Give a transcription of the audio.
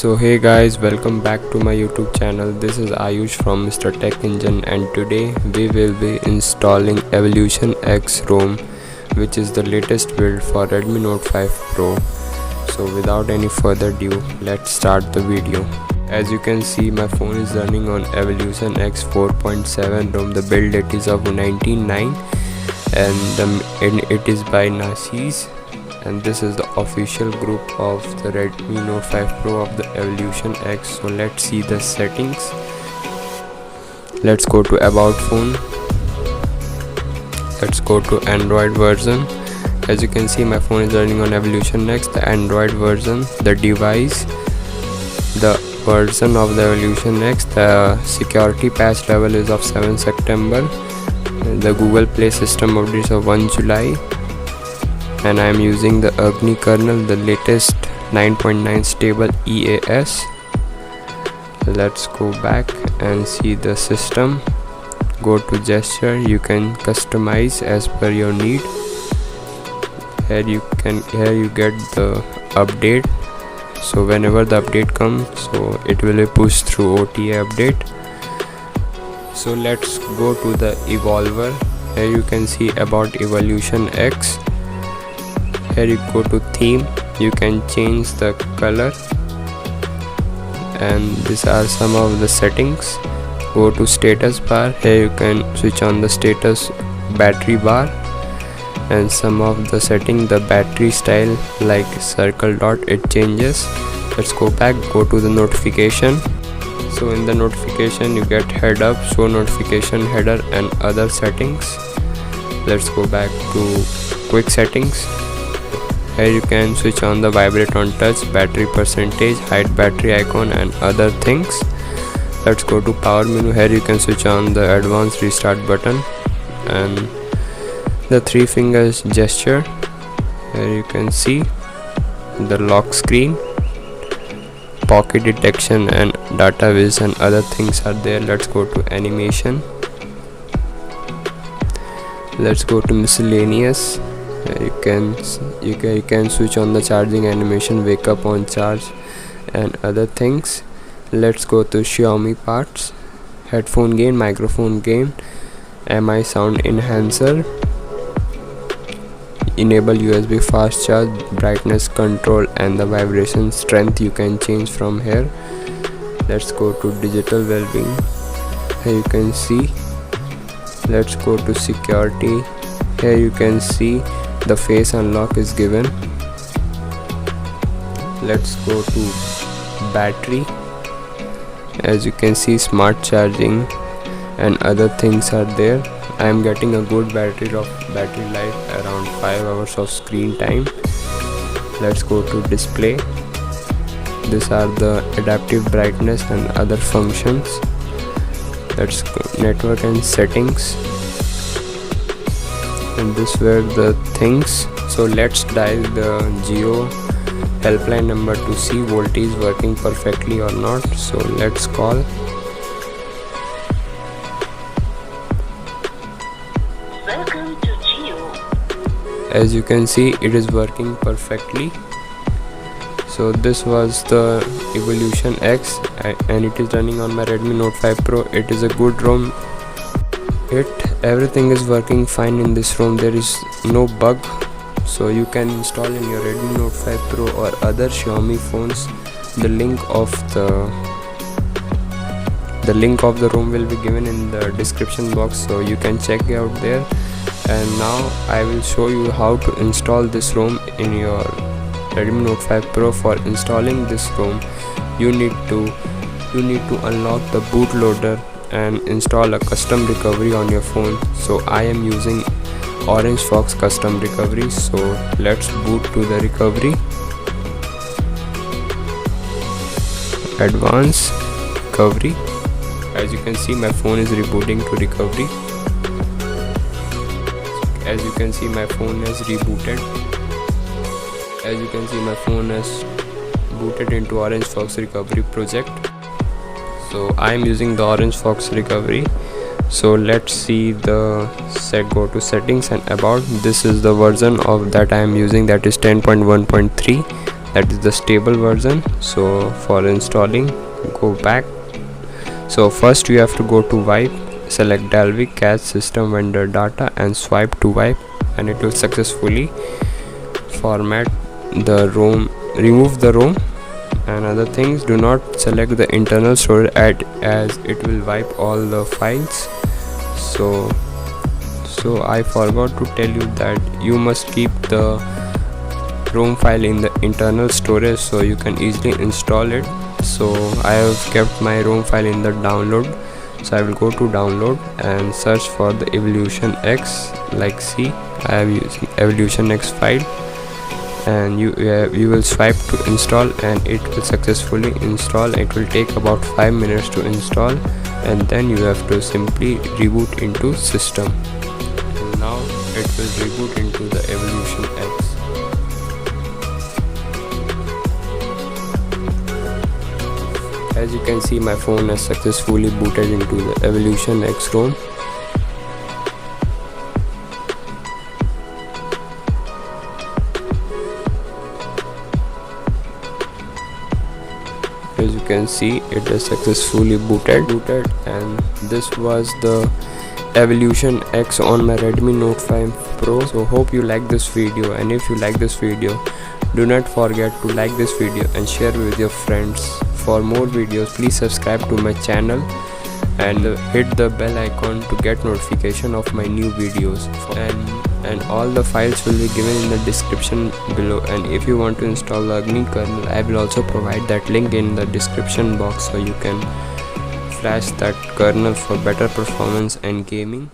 So hey guys, welcome back to my YouTube channel. This is Ayush from Mr. Tech Engine, and today we will be installing Evolution X ROM, which is the latest build for Redmi Note 5 Pro. So without any further ado, let's start the video. As you can see, my phone is running on Evolution X 4.7 ROM. The build date is of 19.9 and it is by Nashees. And this is the official group of the Redmi Note 5 Pro of the Evolution X. So let's see the settings. Let's go to about phone. Let's go to Android version. As you can see, my phone is running on Evolution X, the Android version, the device, the version of the Evolution X, the security patch level is of 7 September, the Google Play system updates of 1 July, and I am using the Agni kernel, the latest 9.9 stable EAS. Let's go back and see the system. Go to gesture. You can customize as per your need. Here you get the update. So whenever the update comes, so it will be pushed through OTA update. So let's go to the evolver. Here you can see about Evolution X. Here you go to theme, you can change the color, and these are some of the settings. Go to status bar. Here you can switch on the status battery bar and some of the setting, the battery style like circle dot, it changes. Let's go back, go to the notification. So in the notification you get head up, show notification, header and other settings. Let's go back to quick settings. Here you can switch on the vibrate on touch, battery percentage, hide battery icon and other things. Let's go to power menu. Here you can switch on the advanced restart button and the 3 fingers gesture. Here you can see the lock screen, pocket detection and data viz and other things are there. Let's go to animation. Let's go to miscellaneous. You can switch on the charging animation, wake up on charge and other things. Let's go to Xiaomi parts, headphone gain, microphone gain, MI sound enhancer, enable USB fast charge, brightness control and the vibration strength you can change from here. Let's go to digital well-being. Here you can see. Let's go to security. Here you can see the face unlock is given. Let's go to battery. As you can see, smart charging and other things are there. I am getting a good battery life, around 5 hours of screen time. Let's go to display. These are the adaptive brightness and other functions. Let's go network and settings, and these were the things. So let's dial the Jio helpline number to see VoLTE is working perfectly or not. So let's call. Welcome to Jio. As you can see, it is working perfectly. So this was the Evolution X and it is running on my Redmi Note 5 Pro. It is a good ROM. Everything is working fine in this ROM. There is no bug, so you can install in your Redmi Note 5 Pro or other Xiaomi phones. The link of the ROM will be given in the description box, so you can check it out there. And now I will show you how to install this ROM in your Redmi Note 5 Pro. For installing this ROM, you need to unlock the bootloader and install a custom recovery on your phone. So I am using Orange Fox custom recovery. So let's boot to the recovery, advanced recovery. As you can see, my phone is rebooting to recovery. As you can see, my phone has rebooted. As you can see, my phone has booted into Orange Fox recovery project. So I am using the Orange Fox recovery. So let's see the go to settings and about. This is the version of that I am using, that is 10.1.3. that is the stable version. So for installing, go back. So first you have to go to wipe, select Dalvik cache system vendor data and swipe to wipe, and it will successfully format the ROM, remove the ROM. And other things, do not select the internal storage as it will wipe all the files. So I forgot to tell you that you must keep the ROM file in the internal storage so you can easily install it. So I have kept my ROM file in the download. So I will go to download and search for the Evolution X. Like see, I am using Evolution X file, and you will swipe to install and it will successfully install. It will take about 5 minutes to install, and then you have to simply reboot into system, and now it will reboot into the Evolution X. As you can see, my phone has successfully booted into the Evolution X ROM. As you can see, it is successfully booted, and this was the Evolution X on my Redmi Note 5 Pro. So hope you like this video, and if you like this video, do not forget to like this video and share with your friends. For more videos, please subscribe to my channel and hit the bell icon to get notification of my new videos, and all the files will be given in the description below. And if you want to install the Agni kernel, I will also provide that link in the description box, so you can flash that kernel for better performance and gaming.